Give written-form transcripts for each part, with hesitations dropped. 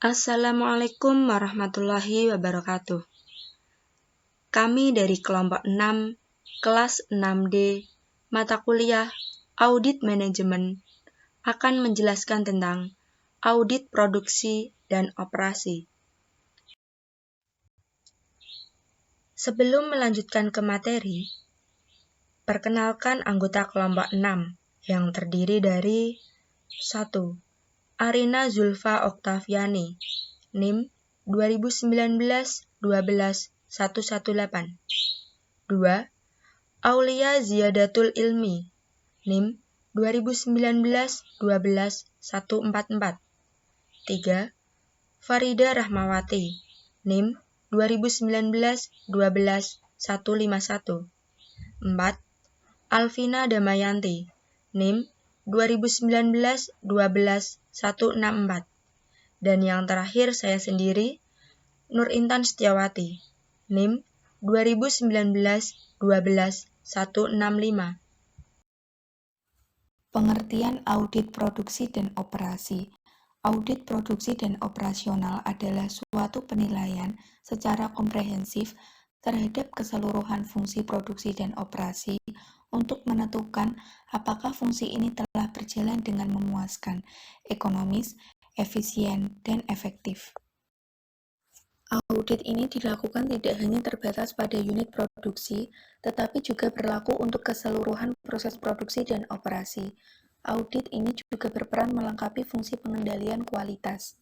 Assalamualaikum warahmatullahi wabarakatuh. Kami dari kelompok 6, kelas 6D, mata kuliah Audit Manajemen, akan menjelaskan tentang audit produksi dan operasi. Sebelum melanjutkan ke materi, perkenalkan anggota kelompok 6 yang terdiri dari 1. Arina Zulfa Oktaviani, NIM 2019-12-118. 2. Aulia Ziyadatul Ilmi, NIM 2019-12-144. 3. Farida Rahmawati, NIM 2019-12-151. 4. Alvina Damayanti, NIM 2019-12-164. Dan yang terakhir saya sendiri, Nur Intan Setiawati, NIM 2019-12-165. Pengertian audit produksi dan operasi. Audit produksi dan operasional adalah suatu penilaian secara komprehensif terhadap keseluruhan fungsi produksi dan operasi untuk menentukan apakah fungsi ini telah berjalan dengan memuaskan, ekonomis, efisien, dan efektif. Audit ini dilakukan tidak hanya terbatas pada unit produksi, tetapi juga berlaku untuk keseluruhan proses produksi dan operasi. Audit ini juga berperan melengkapi fungsi pengendalian kualitas.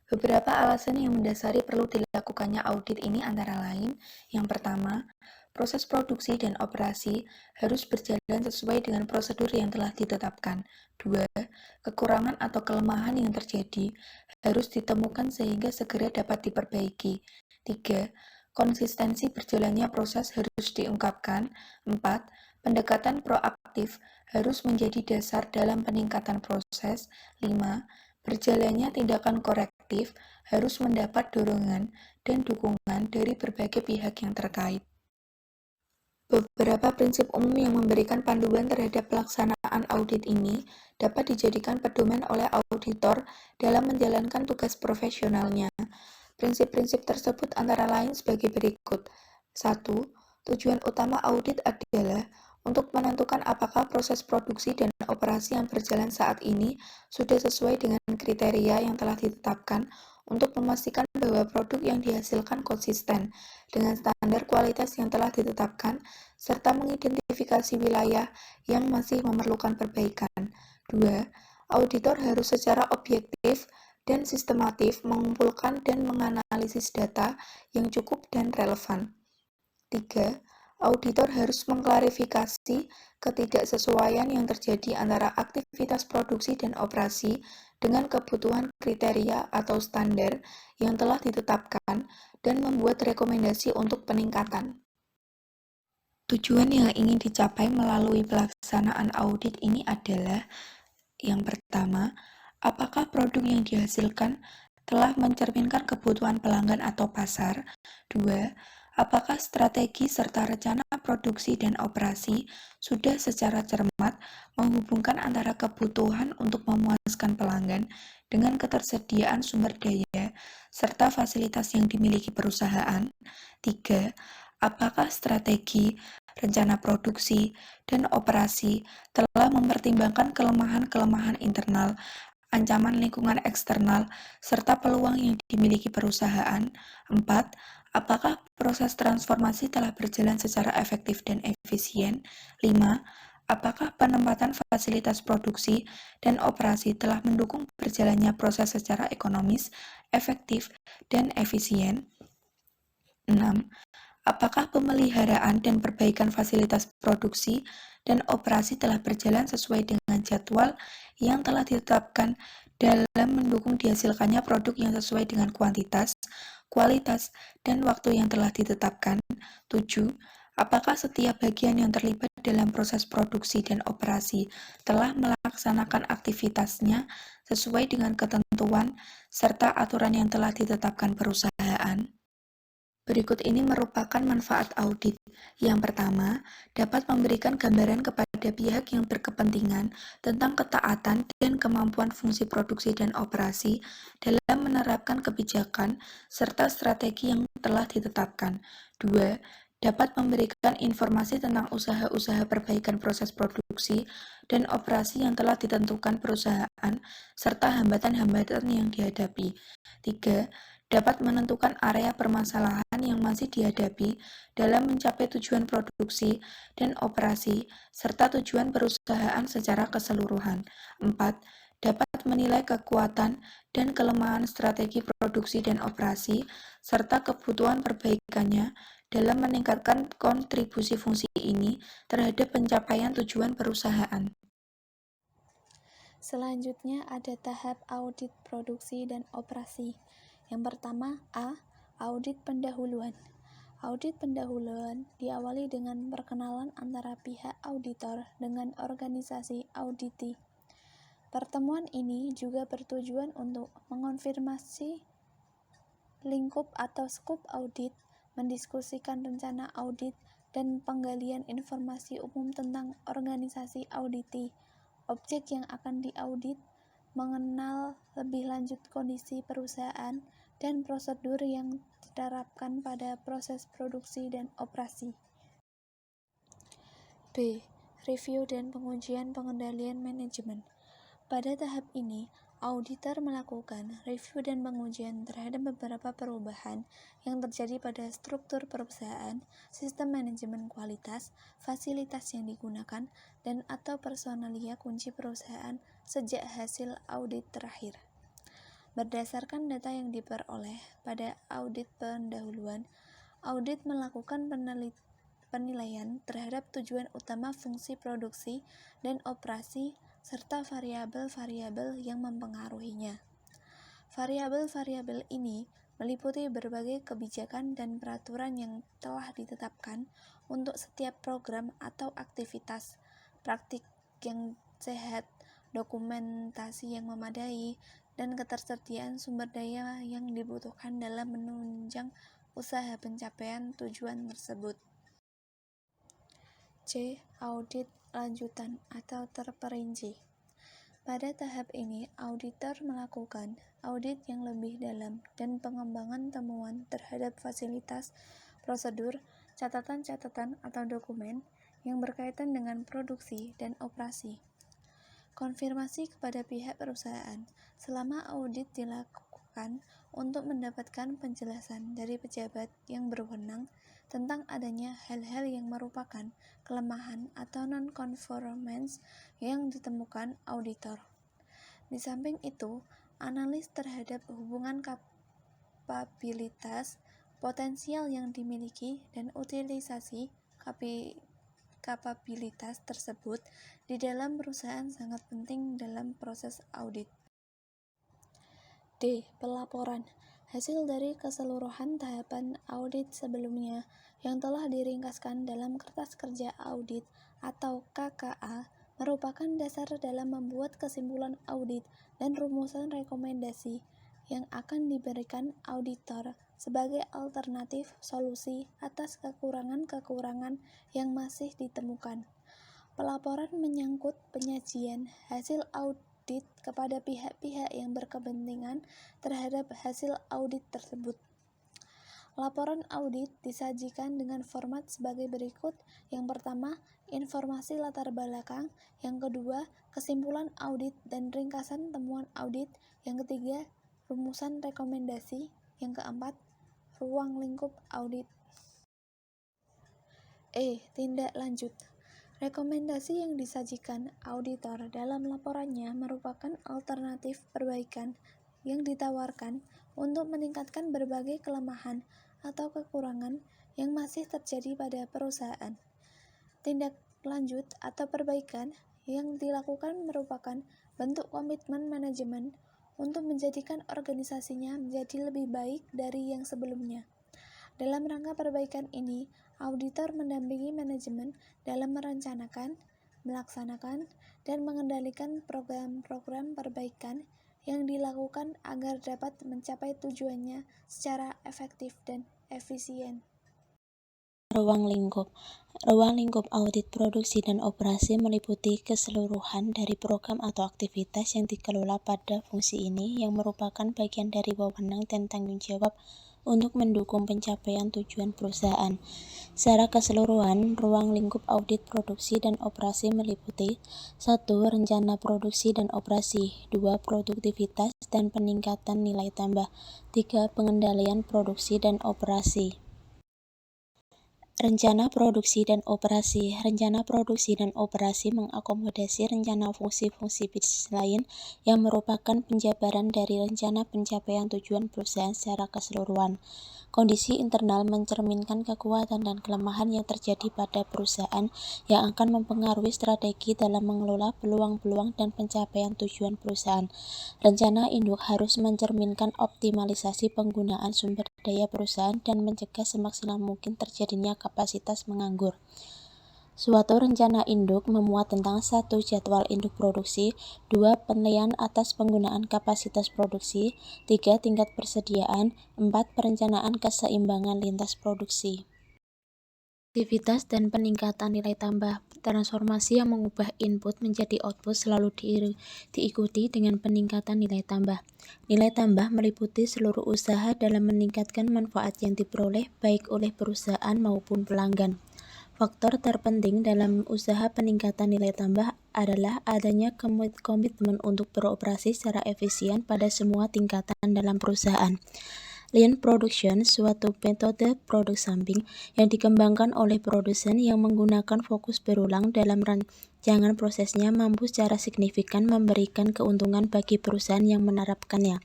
Beberapa alasan yang mendasari perlu dilakukannya audit ini antara lain, yang pertama, proses produksi dan operasi harus berjalan sesuai dengan prosedur yang telah ditetapkan. 2. Kekurangan atau kelemahan yang terjadi harus ditemukan sehingga segera dapat diperbaiki. 3. Konsistensi berjalannya proses harus diungkapkan. 4. Pendekatan proaktif harus menjadi dasar dalam peningkatan proses. 5. Berjalannya tindakan korektif harus mendapat dorongan dan dukungan dari berbagai pihak yang terkait. Beberapa prinsip umum yang memberikan panduan terhadap pelaksanaan audit ini dapat dijadikan pedoman oleh auditor dalam menjalankan tugas profesionalnya. Prinsip-prinsip tersebut antara lain sebagai berikut. 1. Tujuan utama audit adalah untuk menentukan apakah proses produksi dan operasi yang berjalan saat ini sudah sesuai dengan kriteria yang telah ditetapkan untuk memastikan bahwa produk yang dihasilkan konsisten dengan standar kualitas yang telah ditetapkan, serta mengidentifikasi wilayah yang masih memerlukan perbaikan. 2. Auditor harus secara objektif dan sistematif mengumpulkan dan menganalisis data yang cukup dan relevan. 3. Auditor harus mengklarifikasi ketidaksesuaian yang terjadi antara aktivitas produksi dan operasi dengan kebutuhan kriteria atau standar yang telah ditetapkan dan membuat rekomendasi untuk peningkatan. Tujuan yang ingin dicapai melalui pelaksanaan audit ini adalah yang pertama, apakah produk yang dihasilkan telah mencerminkan kebutuhan pelanggan atau pasar? 2. Apakah strategi serta rencana produksi dan operasi sudah secara cermat menghubungkan antara kebutuhan untuk memuaskan pelanggan dengan ketersediaan sumber daya serta fasilitas yang dimiliki perusahaan? 3. Apakah strategi, rencana produksi, dan operasi telah mempertimbangkan kelemahan-kelemahan internal, ancaman lingkungan eksternal, serta peluang yang dimiliki perusahaan? 4. Apakah proses transformasi telah berjalan secara efektif dan efisien? 5. Apakah penempatan fasilitas produksi dan operasi telah mendukung berjalannya proses secara ekonomis, efektif, dan efisien? 6. Apakah pemeliharaan dan perbaikan fasilitas produksi dan operasi telah berjalan sesuai dengan jadwal yang telah ditetapkan dalam mendukung dihasilkannya produk yang sesuai dengan kuantitas, kualitas, dan waktu yang telah ditetapkan? 7. Apakah setiap bagian yang terlibat dalam proses produksi dan operasi telah melaksanakan aktivitasnya sesuai dengan ketentuan serta aturan yang telah ditetapkan perusahaan? Berikut ini merupakan manfaat audit. Yang pertama, dapat memberikan gambaran kepada pihak yang berkepentingan tentang ketaatan dan kemampuan fungsi produksi dan operasi dalam menerapkan kebijakan serta strategi yang telah ditetapkan. 2. Dapat memberikan informasi tentang usaha-usaha perbaikan proses produksi dan operasi yang telah ditentukan perusahaan serta hambatan-hambatan yang dihadapi. 3. Dapat menentukan area permasalahan yang masih dihadapi dalam mencapai tujuan produksi dan operasi, serta tujuan perusahaan secara keseluruhan. 4. Dapat menilai kekuatan dan kelemahan strategi produksi dan operasi, serta kebutuhan perbaikannya dalam meningkatkan kontribusi fungsi ini terhadap pencapaian tujuan perusahaan. Selanjutnya ada tahap audit produksi dan operasi. Yang pertama, A. Audit pendahuluan. Audit pendahuluan diawali dengan perkenalan antara pihak auditor dengan organisasi auditi. Pertemuan ini juga bertujuan untuk mengonfirmasi lingkup atau skop audit, mendiskusikan rencana audit, dan penggalian informasi umum tentang organisasi auditi, objek yang akan diaudit, mengenal lebih lanjut kondisi perusahaan, dan prosedur yang diterapkan pada proses produksi dan operasi. B. Review dan pengujian pengendalian manajemen. Pada tahap ini, auditor melakukan review dan pengujian terhadap beberapa perubahan yang terjadi pada struktur perusahaan, sistem manajemen kualitas, fasilitas yang digunakan, dan atau personalia kunci perusahaan sejak hasil audit terakhir. Berdasarkan data yang diperoleh pada audit pendahuluan, audit melakukan penilaian terhadap tujuan utama fungsi produksi dan operasi serta variabel-variabel yang mempengaruhinya. Variabel-variabel ini meliputi berbagai kebijakan dan peraturan yang telah ditetapkan untuk setiap program atau aktivitas, praktik yang sehat, dokumentasi yang memadai, dan ketersediaan sumber daya yang dibutuhkan dalam menunjang usaha pencapaian tujuan tersebut. C. Audit lanjutan atau terperinci. Pada tahap ini, auditor melakukan audit yang lebih dalam dan pengembangan temuan terhadap fasilitas, prosedur, catatan-catatan atau dokumen yang berkaitan dengan produksi dan operasi. Konfirmasi kepada pihak perusahaan selama audit dilakukan untuk mendapatkan penjelasan dari pejabat yang berwenang tentang adanya hal-hal yang merupakan kelemahan atau non-conformance yang ditemukan auditor. Di samping itu, analis terhadap hubungan kapabilitas, potensial yang dimiliki, dan utilisasi kapabilitas tersebut di dalam perusahaan sangat penting dalam proses audit. D. Pelaporan. Hasil dari keseluruhan tahapan audit sebelumnya yang telah diringkaskan dalam kertas kerja audit atau KKA merupakan dasar dalam membuat kesimpulan audit dan rumusan rekomendasi yang akan diberikan auditor sebagai alternatif solusi atas kekurangan-kekurangan yang masih ditemukan. Pelaporan menyangkut penyajian hasil audit kepada pihak-pihak yang berkepentingan terhadap hasil audit tersebut. Laporan audit disajikan dengan format sebagai berikut. Yang pertama, informasi latar belakang. Yang kedua, kesimpulan audit dan ringkasan temuan audit. Yang ketiga, rumusan rekomendasi. Yang keempat, ruang lingkup audit. E. Tindak lanjut. Rekomendasi yang disajikan auditor dalam laporannya merupakan alternatif perbaikan yang ditawarkan untuk meningkatkan berbagai kelemahan atau kekurangan yang masih terjadi pada perusahaan. Tindak lanjut atau perbaikan yang dilakukan merupakan bentuk komitmen manajemen untuk menjadikan organisasinya menjadi lebih baik dari yang sebelumnya. Dalam rangka perbaikan ini, auditor mendampingi manajemen dalam merencanakan, melaksanakan, dan mengendalikan program-program perbaikan yang dilakukan agar dapat mencapai tujuannya secara efektif dan efisien. Ruang lingkup audit produksi dan operasi meliputi keseluruhan dari program atau aktivitas yang dikelola pada fungsi ini yang merupakan bagian dari wewenang dan tanggung jawab untuk mendukung pencapaian tujuan perusahaan. Secara keseluruhan, ruang lingkup audit produksi dan operasi meliputi 1. Rencana produksi dan operasi, 2. Produktivitas dan peningkatan nilai tambah, 3. Pengendalian produksi dan operasi. Rencana produksi dan operasi. Rencana produksi dan operasi mengakomodasi rencana fungsi-fungsi bisnis lain yang merupakan penjabaran dari rencana pencapaian tujuan perusahaan secara keseluruhan. Kondisi internal mencerminkan kekuatan dan kelemahan yang terjadi pada perusahaan yang akan mempengaruhi strategi dalam mengelola peluang-peluang dan pencapaian tujuan perusahaan. Rencana induk harus mencerminkan optimalisasi penggunaan sumber daya perusahaan dan mencegah semaksimal mungkin terjadinya kapasitas menganggur. Suatu rencana induk memuat tentang 1. Jadwal induk produksi, 2. Penilaian atas penggunaan kapasitas produksi, 3. Tingkat persediaan, 4. Perencanaan keseimbangan lintas produksi. Aktivitas dan peningkatan nilai tambah. Transformasi yang mengubah input menjadi output selalu diikuti dengan peningkatan nilai tambah. Nilai tambah meliputi seluruh usaha dalam meningkatkan manfaat yang diperoleh baik oleh perusahaan maupun pelanggan. Faktor terpenting dalam usaha peningkatan nilai tambah adalah adanya komitmen untuk beroperasi secara efisien pada semua tingkatan dalam perusahaan. Lean Production, suatu metode produk samping yang dikembangkan oleh produsen yang menggunakan fokus berulang dalam rancangan prosesnya mampu secara signifikan memberikan keuntungan bagi perusahaan yang menerapkannya.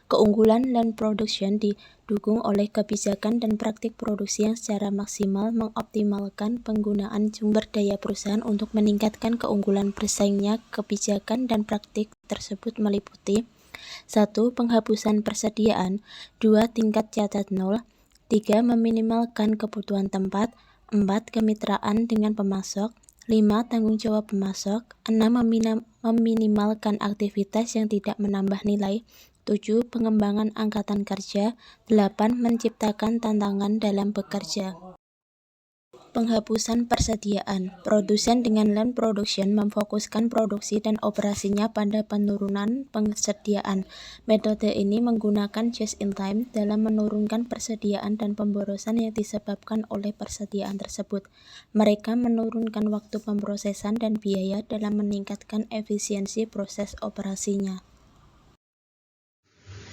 Keunggulan Lean Production didukung oleh kebijakan dan praktik produksi yang secara maksimal mengoptimalkan penggunaan sumber daya perusahaan untuk meningkatkan keunggulan bersaingnya. Kebijakan dan praktik tersebut meliputi 1. Penghapusan persediaan, 2. Tingkat cacat nol, 3. Meminimalkan kebutuhan tempat, 4. Kemitraan dengan pemasok, 5. Tanggung jawab pemasok, 6. Meminimalkan aktivitas yang tidak menambah nilai, 7. Pengembangan angkatan kerja, 8. Menciptakan tantangan dalam bekerja. Penghapusan persediaan. Produsen dengan Lean Production memfokuskan produksi dan operasinya pada penurunan persediaan. Metode ini menggunakan just-in-time dalam menurunkan persediaan dan pemborosan yang disebabkan oleh persediaan tersebut. Mereka menurunkan waktu pemrosesan dan biaya dalam meningkatkan efisiensi proses operasinya.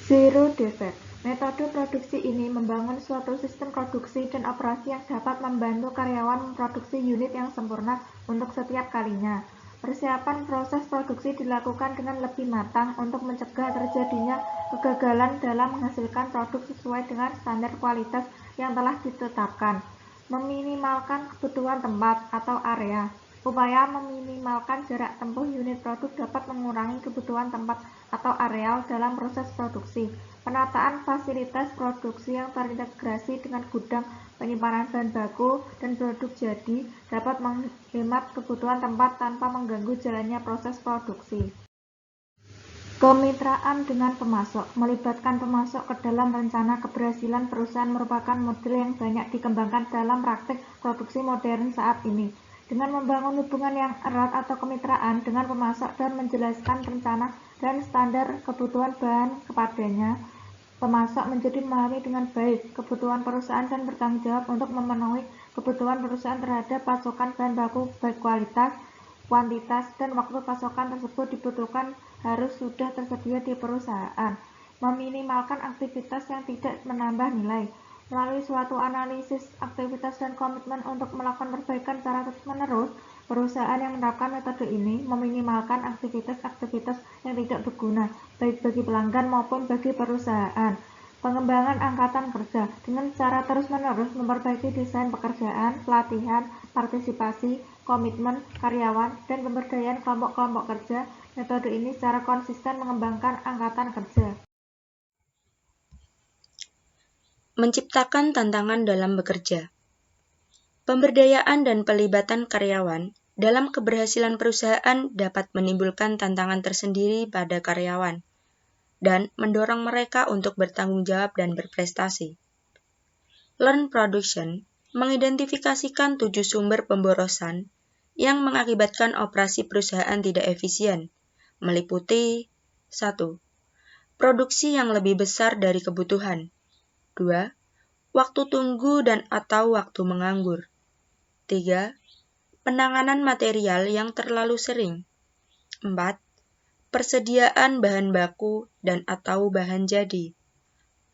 Zero defect. Metode produksi ini membangun suatu sistem produksi dan operasi yang dapat membantu karyawan memproduksi unit yang sempurna untuk setiap kalinya. Persiapan proses produksi dilakukan dengan lebih matang untuk mencegah terjadinya kegagalan dalam menghasilkan produk sesuai dengan standar kualitas yang telah ditetapkan. Meminimalkan kebutuhan tempat atau area. Upaya meminimalkan jarak tempuh unit produk dapat mengurangi kebutuhan tempat atau areal dalam proses produksi. Penataan fasilitas produksi yang terintegrasi dengan gudang, penyimpanan bahan baku, dan produk jadi dapat menghemat kebutuhan tempat tanpa mengganggu jalannya proses produksi. Kemitraan dengan pemasok. Melibatkan pemasok ke dalam rencana keberhasilan perusahaan merupakan model yang banyak dikembangkan dalam praktik produksi modern saat ini. Dengan membangun hubungan yang erat atau kemitraan dengan pemasok dan menjelaskan rencana dan standar kebutuhan bahan kepadanya, pemasok menjadi memahami dengan baik kebutuhan perusahaan dan bertanggung jawab untuk memenuhi kebutuhan perusahaan terhadap pasokan bahan baku baik kualitas, kuantitas, dan waktu pasokan tersebut dibutuhkan harus sudah tersedia di perusahaan. Meminimalkan aktivitas yang tidak menambah nilai. Melalui suatu analisis aktivitas dan komitmen untuk melakukan perbaikan secara terus-menerus, perusahaan yang menerapkan metode ini meminimalkan aktivitas-aktivitas yang tidak berguna, baik bagi pelanggan maupun bagi perusahaan. Pengembangan angkatan kerja dengan cara terus-menerus memperbaiki desain pekerjaan, pelatihan, partisipasi, komitmen karyawan, dan pemberdayaan kelompok-kelompok kerja. Metode ini secara konsisten mengembangkan angkatan kerja. Menciptakan tantangan dalam bekerja. Pemberdayaan dan pelibatan karyawan dalam keberhasilan perusahaan dapat menimbulkan tantangan tersendiri pada karyawan. dan mendorong mereka untuk bertanggung jawab dan berprestasi. Learn Production mengidentifikasikan 7 sumber pemborosan yang mengakibatkan operasi perusahaan tidak efisien, meliputi 1. Produksi yang lebih besar dari kebutuhan. 2. Waktu tunggu dan atau waktu menganggur. 3. Penanganan material yang terlalu sering. 4. Persediaan bahan baku dan atau bahan jadi.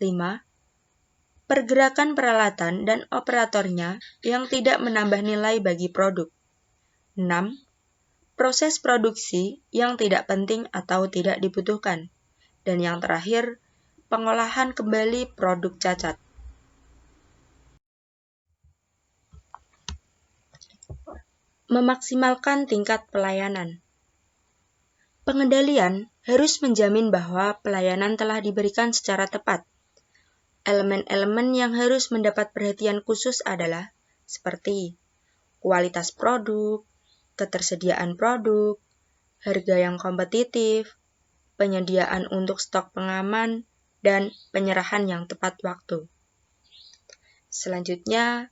5. Pergerakan peralatan dan operatornya yang tidak menambah nilai bagi produk. 6. Proses produksi yang tidak penting atau tidak dibutuhkan. Dan yang terakhir, pengolahan kembali produk cacat. Memaksimalkan tingkat pelayanan. Pengendalian harus menjamin bahwa pelayanan telah diberikan secara tepat. Elemen-elemen yang harus mendapat perhatian khusus adalah seperti kualitas produk, ketersediaan produk, harga yang kompetitif, penyediaan untuk stok pengaman, dan penyerahan yang tepat waktu. Selanjutnya,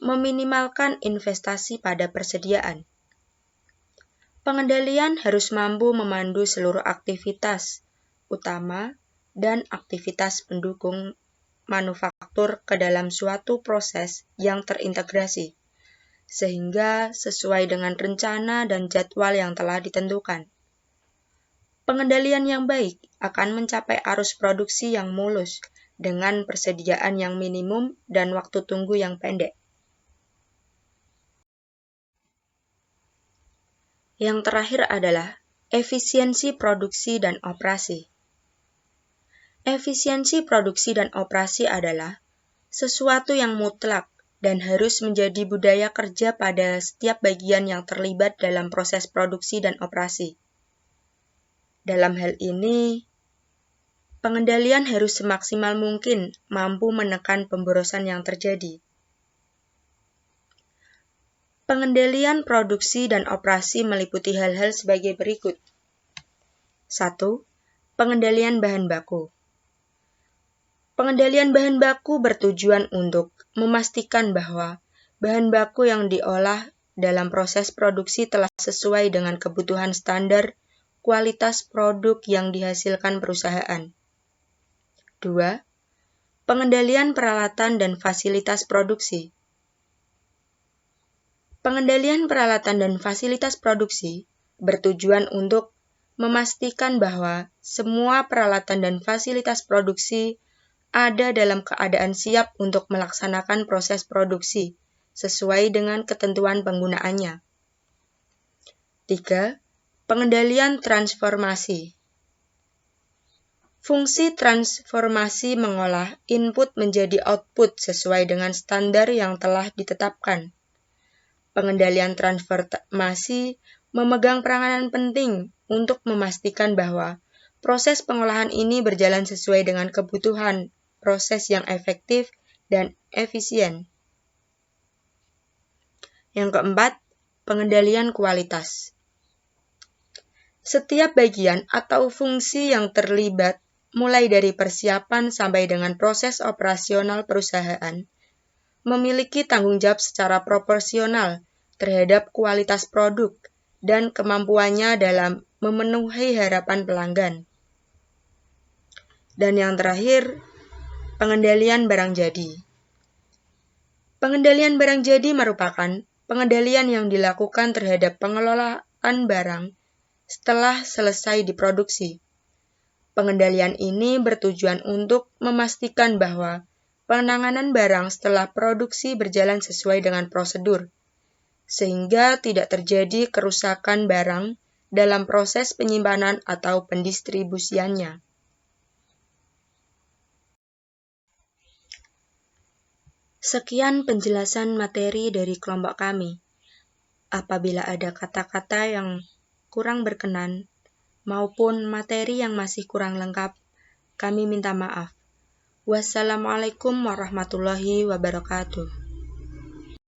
meminimalkan investasi pada persediaan. Pengendalian harus mampu memandu seluruh aktivitas utama dan aktivitas pendukung manufaktur ke dalam suatu proses yang terintegrasi, sehingga sesuai dengan rencana dan jadwal yang telah ditentukan. Pengendalian yang baik akan mencapai arus produksi yang mulus dengan persediaan yang minimum dan waktu tunggu yang pendek. Yang terakhir adalah efisiensi produksi dan operasi. Efisiensi produksi dan operasi adalah sesuatu yang mutlak dan harus menjadi budaya kerja pada setiap bagian yang terlibat dalam proses produksi dan operasi. Dalam hal ini, pengendalian harus semaksimal mungkin mampu menekan pemborosan yang terjadi. Pengendalian produksi dan operasi meliputi hal-hal sebagai berikut. 1. Pengendalian bahan baku. Pengendalian bahan baku bertujuan untuk memastikan bahwa bahan baku yang diolah dalam proses produksi telah sesuai dengan kebutuhan standar kualitas produk yang dihasilkan perusahaan. 2. Pengendalian peralatan dan fasilitas produksi. Pengendalian peralatan dan fasilitas produksi bertujuan untuk memastikan bahwa semua peralatan dan fasilitas produksi ada dalam keadaan siap untuk melaksanakan proses produksi sesuai dengan ketentuan penggunaannya. 3. Pengendalian transformasi. Fungsi transformasi mengolah input menjadi output sesuai dengan standar yang telah ditetapkan. Pengendalian transformasi memegang peranan penting untuk memastikan bahwa proses pengolahan ini berjalan sesuai dengan kebutuhan proses yang efektif dan efisien. Yang keempat, pengendalian kualitas. Setiap bagian atau fungsi yang terlibat, mulai dari persiapan sampai dengan proses operasional perusahaan, memiliki tanggung jawab secara proporsional terhadap kualitas produk dan kemampuannya dalam memenuhi harapan pelanggan. Dan yang terakhir, pengendalian barang jadi. Pengendalian barang jadi merupakan pengendalian yang dilakukan terhadap pengelolaan barang setelah selesai diproduksi. Pengendalian ini bertujuan untuk memastikan bahwa penanganan barang setelah produksi berjalan sesuai dengan prosedur, sehingga tidak terjadi kerusakan barang dalam proses penyimpanan atau pendistribusiannya. Sekian penjelasan materi dari kelompok kami. Apabila ada kata-kata yang kurang berkenan maupun materi yang masih kurang lengkap, kami minta maaf. Wassalamualaikum warahmatullahi wabarakatuh.